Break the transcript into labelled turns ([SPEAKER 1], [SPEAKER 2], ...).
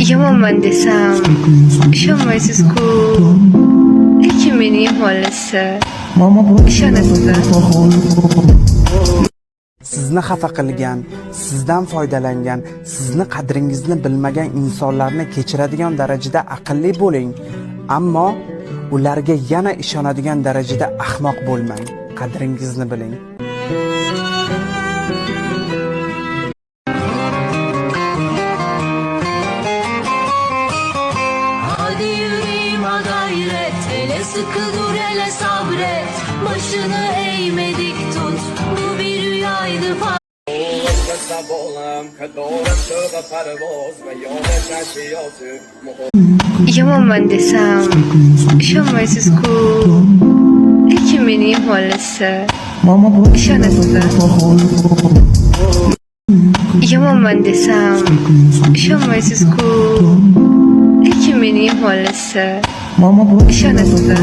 [SPEAKER 1] Yamanman desam ishonmaysiz-ku, lekin mening xohlisi ishonasizlar.
[SPEAKER 2] Sizni xafa qilgan, sizdan foydalangan, sizni qadringizni bilmagan insonlarni kechiradigan darajada aqlli bo'ling, ammo ularga yana ishonadigan darajada ahmoq bo'lmang. Qadringizni biling.
[SPEAKER 3] Hadi yüreğim ha gayret, hele sıkı dur hele sabret. Başını eğme dik tut, bu bir rüyaydı falan.
[SPEAKER 1] Yamanman desam ishonmaysiz-ku, lekin mening xohlisi ishonasizlar. Yamanman desam ishonmaysiz-ku, lekin mening xohlisi ishonasizlar.